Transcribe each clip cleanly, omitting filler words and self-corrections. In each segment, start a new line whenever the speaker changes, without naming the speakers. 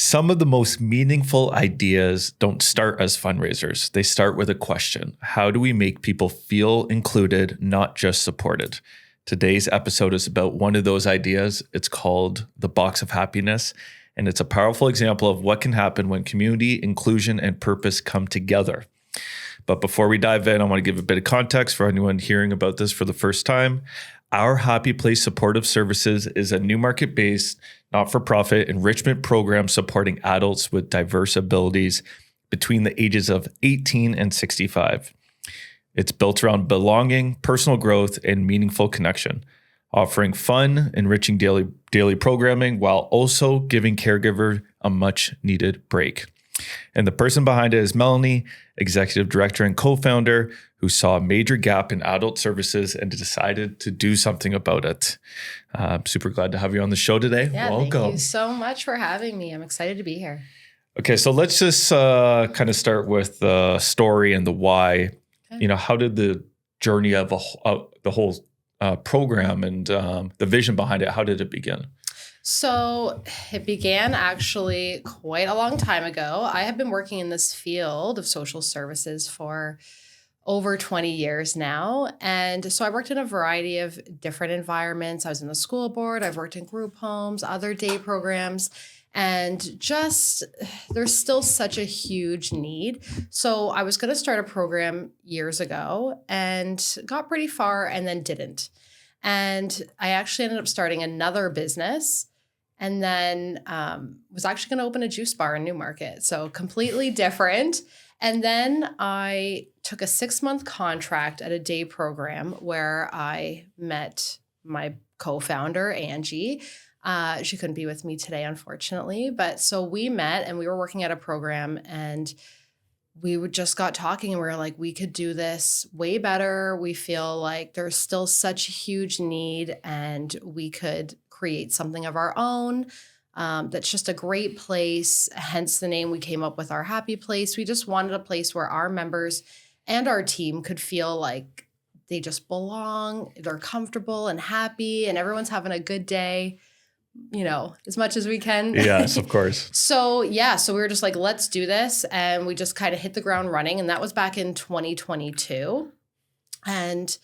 Some of the most meaningful ideas don't start as fundraisers. They start with a question. How do we make people feel included, not just supported? Today's episode is about one of those ideas. It's called The Box of Happiness, and it's a powerful example of what can happen when community, inclusion, and purpose come together. But before we dive in, I want to give a bit of context for anyone hearing about this for the first time. Our Happy Place Supportive Services is a Newmarket-based, not-for-profit enrichment program supporting adults with diverse abilities between the ages of 18 and 65. It's built around belonging, personal growth, and meaningful connection, offering fun, enriching daily programming while also giving caregiver a much-needed break. And the person behind it is Melanie, executive director and co-founder, who saw a major gap in adult services and decided to do something about it. I'm super glad to have you on the show today.
Yeah,
welcome.
Thank you so much for having me. I'm excited to be here.
Okay, so let's just kind of start with the story and the why. Okay. How did the journey of the whole program and the vision behind it, how did it begin?
So it began actually quite a long time ago. I have been working in this field of social services for over 20 years now. And so I worked in a variety of different environments. I was in the school board. I've worked in group homes, other day programs, and just there's still such a huge need. So I was going to start a program years ago and got pretty far and then didn't. And I actually ended up starting another business and then was actually going to open a juice bar in Newmarket. So completely different. And then I took a 6-month contract at a day program where I met my co-founder, Angie. She couldn't be with me today, unfortunately. But so we met and we were working at a program and we just got talking and we were like, we could do this way better. We feel like there's still such a huge need and we could create something of our own. That's just a great place, hence the name we came up with, Our Happy Place. We just wanted a place where our members and our team could feel like they just belong, they're comfortable and happy, and everyone's having a good day, as much as we can.
Yes, of course.
So we were just like, let's do this. And we just kind of hit the ground running. And that was back in 2022. And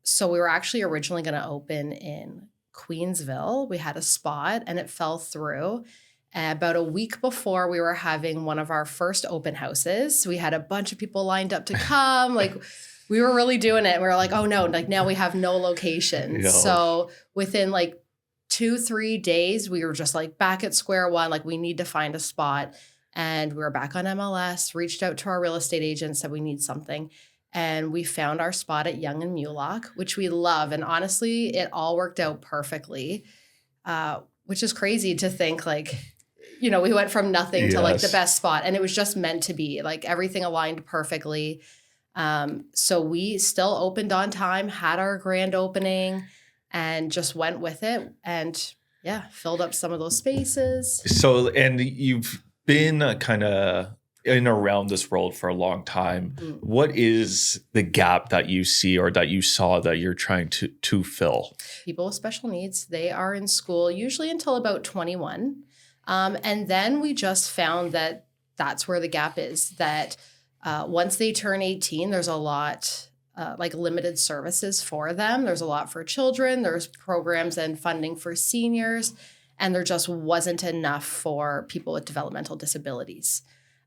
so we were actually originally going to open in Queensville. We had a spot and it fell through. About a week before we were having one of our first open houses, we had a bunch of people lined up to come. We were really doing it. And we were like, oh no, now we have no location. Yeah. So within 2-3 days, we were just back at square one. We need to find a spot. And we were back on MLS, reached out to our real estate agent, said we need something. And we found our spot at Yonge and Mulock, which we love. And honestly, it all worked out perfectly, which is crazy to think we went from nothing to the best spot. And it was just meant to be. Everything aligned perfectly. So we still opened on time, had our grand opening, and just went with it. And filled up some of those spaces.
So, and you've been kind of in around this world for a long time. Mm. What is the gap that you see or that you saw that you're trying to fill? People
with special needs, they are in school usually until about 21. And then we just found that that's where the gap is, that once they turn 18, there's a lot limited services for them. There's a lot for children. There's programs and funding for seniors. And there just wasn't enough for people with developmental disabilities.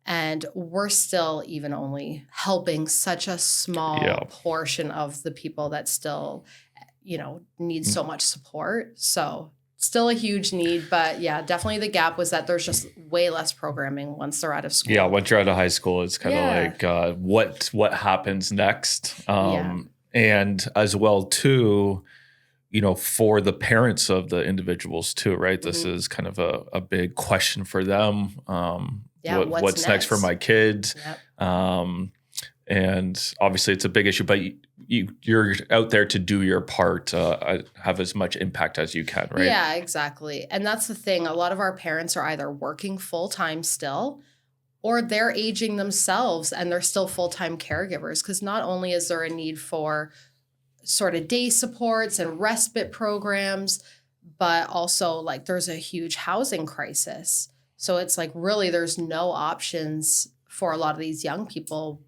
And we're still even only helping such a small portion of the people that still, need so much support. So still a huge need, but definitely the gap was that there's just way less programming once they're out of school.
Yeah, once you're out of high school, it's kind of what happens next. And as well too, for the parents of the individuals too, right? This is kind of a big question for them. What's next for my kids? Yep. And obviously it's a big issue, but you're out there to do your part, have as much impact as you can, right?
Yeah, exactly. And that's the thing. A lot of our parents are either working full-time still, or they're aging themselves and they're still full-time caregivers. Because not only is there a need for sort of day supports and respite programs, but also there's a huge housing crisis. So it's like really there's no options for a lot of these young people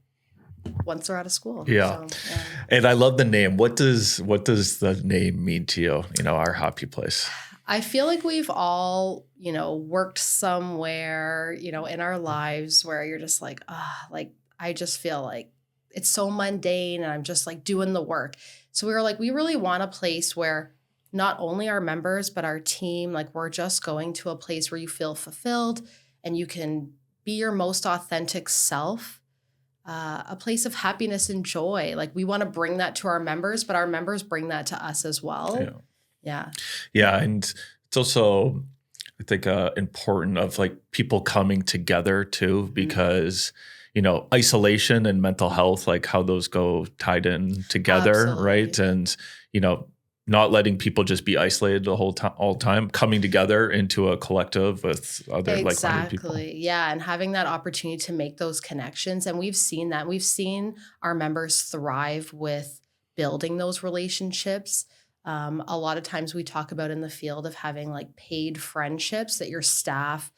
once they're out of school.
Yeah.
So, yeah.
And I love the name. What does the name mean to you? Our happy place.
I feel like we've all, worked somewhere, in our lives where you're just like, like I just feel like it's so mundane and I'm just like doing the work. So we were like, we really want a place where not only our members, but our team, like we're just going to a place where you feel fulfilled and you can be your most authentic self, a place of happiness and joy. Like we want to bring that to our members, but our members bring that to us as well.
Yeah.
Yeah.
Yeah. And it's also, I think, important of like people coming together too, because, isolation and mental health, like how those go tied in together.
Absolutely.
Right. And, not letting people just be isolated the whole time, all the time, coming together into a collective with other like-minded people.
Exactly. Yeah. And having that opportunity to make those connections. And we've seen that. We've seen our members thrive with building those relationships. A lot of times we talk about in the field of having like paid friendships that your staff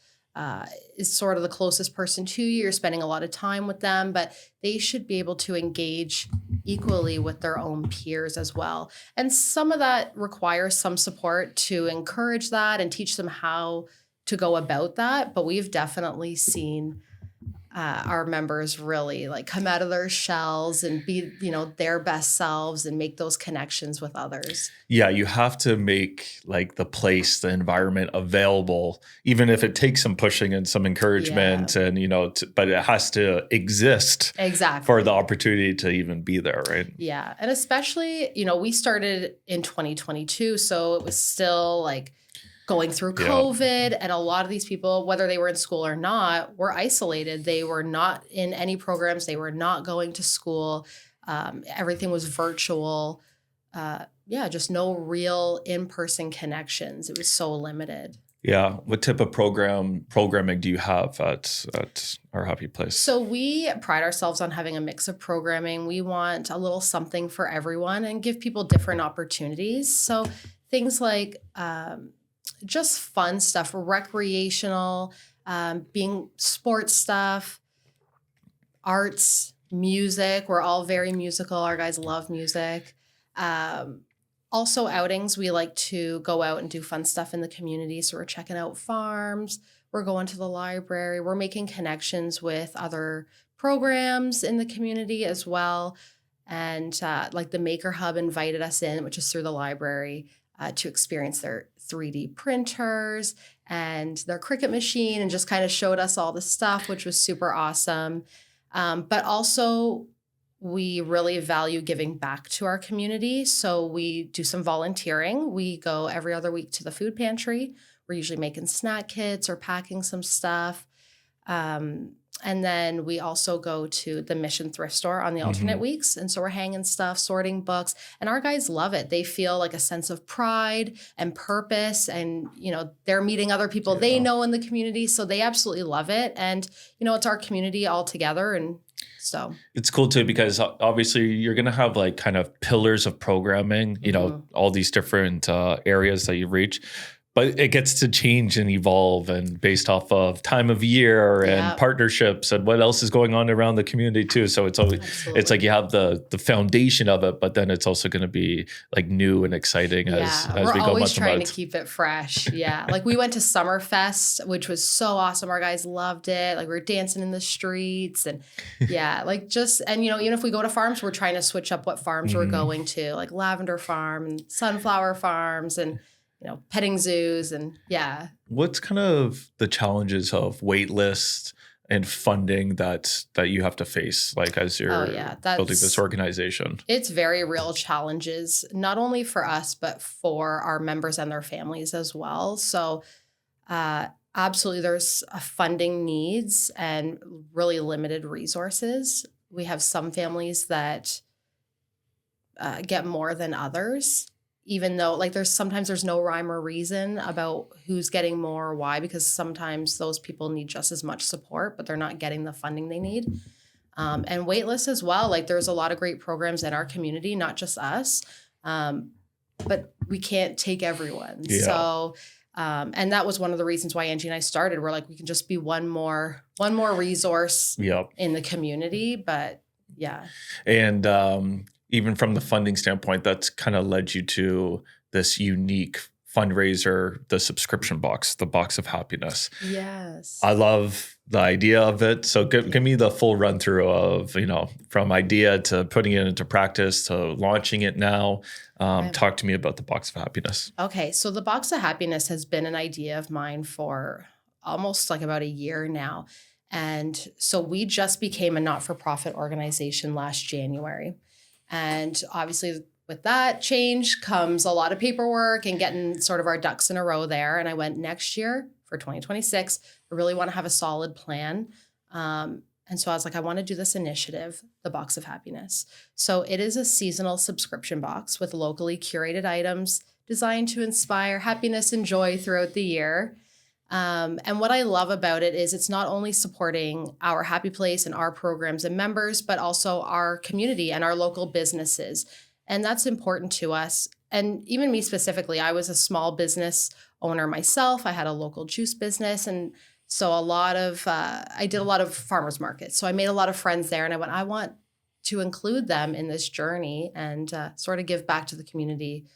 is sort of the closest person to you. You're spending a lot of time with them, but they should be able to engage equally with their own peers as well. And some of that requires some support to encourage that and teach them how to go about that. But we've definitely seen our members really like come out of their shells and be, their best selves and make those connections with others.
Yeah, you have to make like the place, the environment available, even if it takes some pushing and some encouragement and, but it has to exist
exactly
for the opportunity to even be there, right?
Yeah. And especially, we started in 2022, so it was still like going through COVID, and a lot of these people, whether they were in school or not, were isolated. They were not in any programs. They were not going to school. Everything was virtual. Just no real in-person connections. It was so limited.
Yeah. What type of programming do you have at our happy place?
So we pride ourselves on having a mix of programming. We want a little something for everyone and give people different opportunities. So things like just fun stuff, recreational, being sports stuff, arts, music. We're all very musical. Our guys love music. Also outings. We like to go out and do fun stuff in the community. So we're checking out farms. We're going to the library. We're making connections with other programs in the community as well. And like the Maker Hub invited us in, which is through the library, to experience their 3D printers and their Cricut machine, and just kind of showed us all the stuff, which was super awesome. But also we really value giving back to our community. So we do some volunteering. We go every other week to the food pantry. We're usually making snack kits or packing some stuff. And then we also go to the Mission Thrift Store on the alternate weeks. And so we're hanging stuff, sorting books, and our guys love it. They feel like a sense of pride and purpose, and, they're meeting other people they know in the community. So they absolutely love it. And, it's our community all together. And so
it's cool too, because obviously you're going to have like kind of pillars of programming, all these different areas that you reach. But it gets to change and evolve, and based off of time of year and partnerships and what else is going on around the community too. So it's always, it's like you have the foundation of it, but then it's also going to be like new and exciting as we go month to month.
We're always trying to keep it fresh. Yeah. Like we went to Summerfest, which was so awesome. Our guys loved it. Like we were dancing in the streets, and and even if we go to farms, we're trying to switch up what farms we're going to, like Lavender Farm and Sunflower Farms and petting zoos, and
What's kind of the challenges of wait lists and funding that you have to face, like as you're building this organization?
It's very real challenges, not only for us, but for our members and their families as well. So absolutely, there's funding needs and really limited resources. We have some families that get more than others, even though there's no rhyme or reason about who's getting more or why, because sometimes those people need just as much support, but they're not getting the funding they need. And wait lists as well. Like there's a lot of great programs in our community, not just us, but we can't take everyone. So And that was one of the reasons why Angie and I started. We're like, we can just be one more resource in the community. But yeah.
And even from the funding standpoint, that's kind of led you to this unique fundraiser, the subscription box, the Box of Happiness.
Yes.
I love the idea of it. So give me the full run through of, from idea to putting it into practice to launching it now. Talk to me about the Box of Happiness.
Okay. So the Box of Happiness has been an idea of mine for almost like about a year now. And so we just became a not-for-profit organization last January. And obviously with that change comes a lot of paperwork and getting sort of our ducks in a row there. And I went, next year for 2026, I really want to have a solid plan. And so I was like, I want to do this initiative, the Box of Happiness. So it is a seasonal subscription box with locally curated items designed to inspire happiness and joy throughout the year. And what I love about it is it's not only supporting our Happy Place and our programs and members, but also our community and our local businesses. And that's important to us. And even me specifically, I was a small business owner myself. I had a local juice business. And so I did a lot of farmers markets. So I made a lot of friends there. And I want to include them in this journey and sort of give back to the community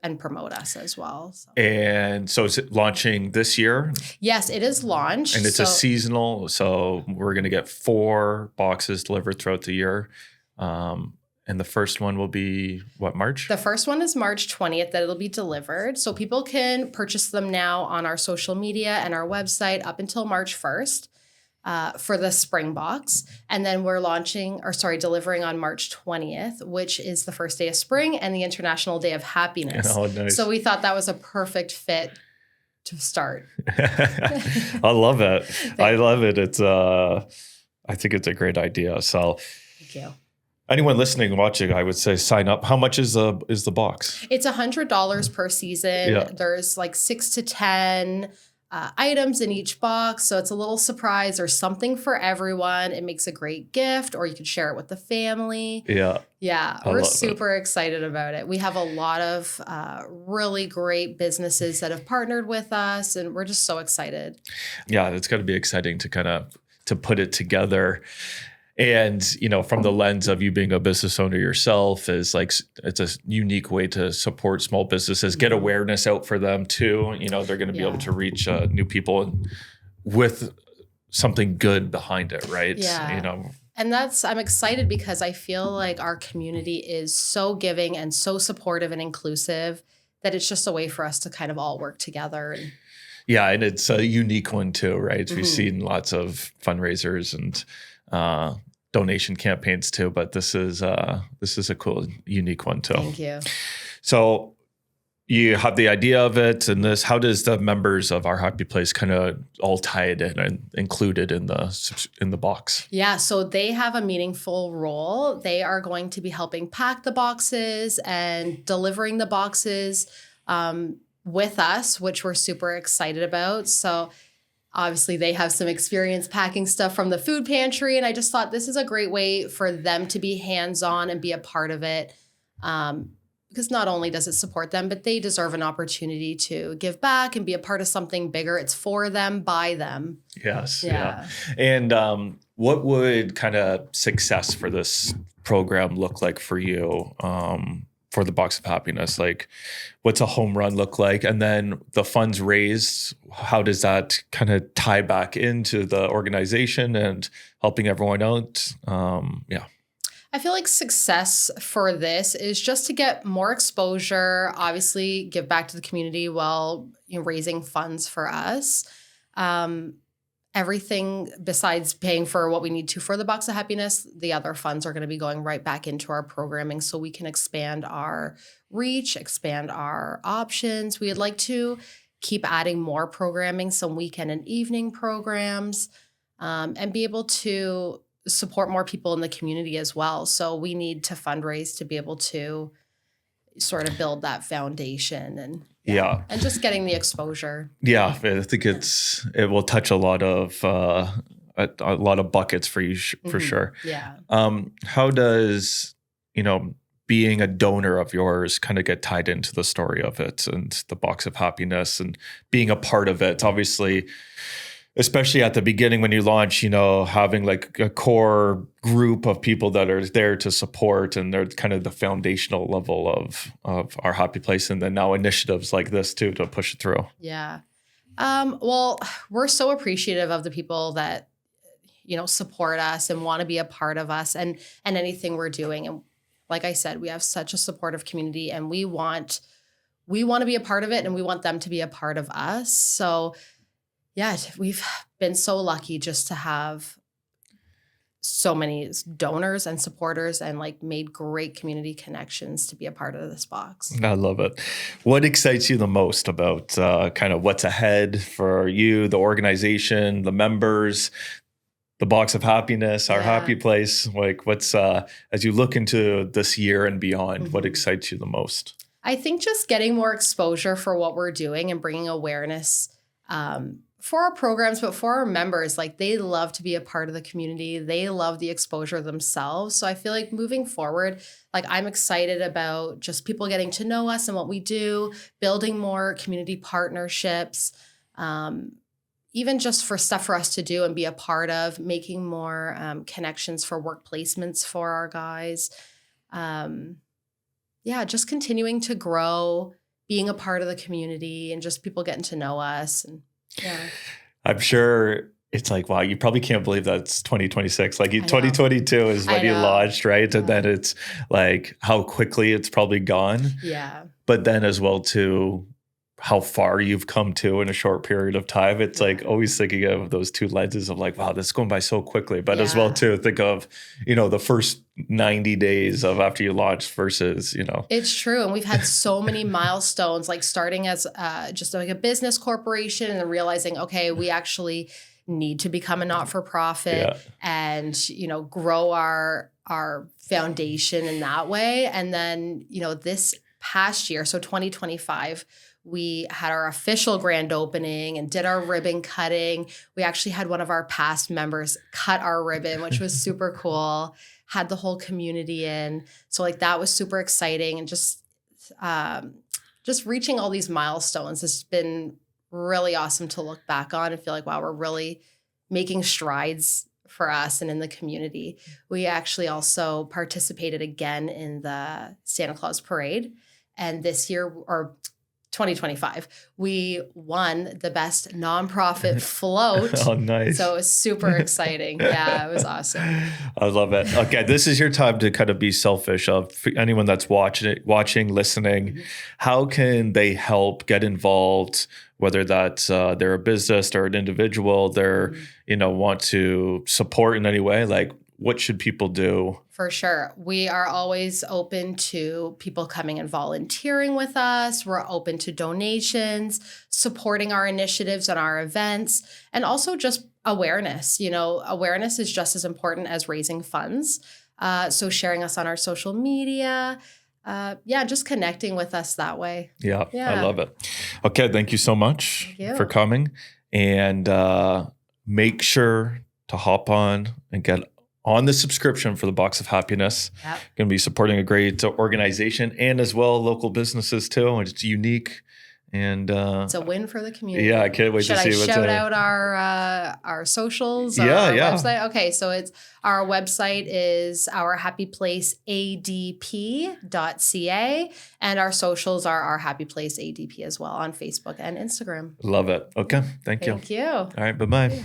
and promote us as well. So.
And so is it launching this year?
Yes, it is launched.
And it's a seasonal. So we're going to get 4 boxes delivered throughout the year. And the first one will be March?
The first one is March 20th that it'll be delivered. So people can purchase them now on our social media and our website up until March 1st for the spring box. And then we're delivering on March 20th, which is the first day of spring and the International Day of Happiness.
Oh, nice.
So we thought that was a perfect fit to start.
I love it. I love it. It's I think it's a great idea. So
thank you.
Anyone listening, watching, I would say sign up. How much is the box?
It's $100 per season.
Yeah.
There's like 6 to 10 items in each box. So it's a little surprise. There's something for everyone. It makes a great gift, or you could share it with the family.
Yeah.
Yeah. We're super excited about it. We have a lot of really great businesses that have partnered with us, and we're just so excited.
Yeah. It's going to be exciting to put it together. And, from the lens of you being a business owner yourself, is like, it's a unique way to support small businesses, get awareness out for them too. They're going to be able to reach new people and with something good behind it, right?
Yeah. And I'm excited because I feel like our community is so giving and so supportive and inclusive that it's just a way for us to kind of all work together.
Yeah. And it's a unique one too, right? Mm-hmm. We've seen lots of fundraisers and donation campaigns too, but this is a cool, unique one too.
Thank you.
So you have the idea of it, and how does the members of our Happy Place kind of all tie it in and include it in the box? Yeah,
so they have a meaningful role. They are going to be helping pack the boxes and delivering the boxes with us, which we're super excited about. So obviously, they have some experience packing stuff from the food pantry, and I just thought this is a great way for them to be hands-on and be a part of it, because not only does it support them, but they deserve an opportunity to give back and be a part of something bigger. It's for them, by them.
Yes. Yeah. And what would kind of success for this program look like for you? For the Box of Happiness, like what's a home run look like? And then the funds raised, how does that kind of tie back into the organization and helping everyone out?
I feel like success for this is just to get more exposure, obviously give back to the community while raising funds for us. Everything besides paying for what we need to for the Box of Happiness, the other funds are going to be going right back into our programming so we can expand our reach, expand our options. We would like to keep adding more programming, some weekend and evening programs, and be able to support more people in the community as well. So we need to fundraise to be able to sort of build that foundation and just getting the exposure.
Yeah, I think it will touch a lot of buckets for you for sure.
Yeah.
How does being a donor of yours kind of get tied into the story of it and the box of happiness and being a part of it? Obviously, especially at the beginning when you launch, having like a core group of people that are there to support, and they're kind of the foundational level of our happy place. And then now initiatives like this too, to push it through.
Yeah. Well, we're so appreciative of the people that, support us and want to be a part of us and anything we're doing. And like I said, we have such a supportive community, and we want to be a part of it, and we want them to be a part of us. So yeah, we've been so lucky just to have so many donors and supporters, and like made great community connections to be a part of this box.
I love it. What excites you the most about kind of what's ahead for you, the organization, the members, the box of happiness, our happy place? Like what's, as you look into this year and beyond, what excites you the most?
I think just getting more exposure for what we're doing and bringing awareness for our programs, but for our members. Like, they love to be a part of the community. They love the exposure themselves. So I feel like moving forward, like, I'm excited about just people getting to know us and what we do, building more community partnerships, even just for stuff for us to do and be a part of, making more connections for work placements for our guys. Just continuing to grow, being a part of the community, and just people getting to know us. And
I'm sure it's like, wow, you probably can't believe that's 2026. Like 2022 is when you launched, right? Yeah. And then it's like how quickly it's probably gone.
Yeah.
But then as well too, how far you've come to in a short period of time. It's like always thinking of those two lenses of like, wow, this is going by so quickly. But as well too, think of, the first 90 days of after you launched versus,
It's true. And we've had so many milestones, like starting as just like a business corporation, and then realizing, okay, we actually need to become a not-for-profit and, grow our foundation in that way. And then, this past year, so 2025, we had our official grand opening and did our ribbon cutting. We actually had one of our past members cut our ribbon, which was super cool. Had the whole community in. So like that was super exciting. And just reaching all these milestones has been really awesome to look back on and feel like, wow, we're really making strides for us and in the community. We actually also participated again in the Santa Claus Parade. And this year, or 2025, we won the best nonprofit float.
Oh, nice.
So it was super exciting. Yeah, it was awesome.
I love it. Okay, this is your time to kind of be selfish. Of anyone that's watching, listening, how can they help get involved, whether that's they're a business or an individual, they're, want to support in any way? Like, what should people do?
For sure. We are always open to people coming and volunteering with us. We're open to donations, supporting our initiatives and our events, and also just awareness. Awareness is just as important as raising funds. So sharing us on our social media, just connecting with us that way.
Yeah, I love it. Okay, thank you so much for coming. And make sure to hop on and get on the subscription for the Box of Happiness. Yep. Going to be supporting a great organization and as well local businesses too. It's unique and it's
a win for the community.
Yeah, I can't wait to see
what's shout out our socials, our website. Okay, so it's our website is ourhappyplaceadp.ca, and our socials are our Happy Place ADP as well on Facebook and Instagram.
Love it. Okay, thank you.
Thank you.
All right, bye-bye.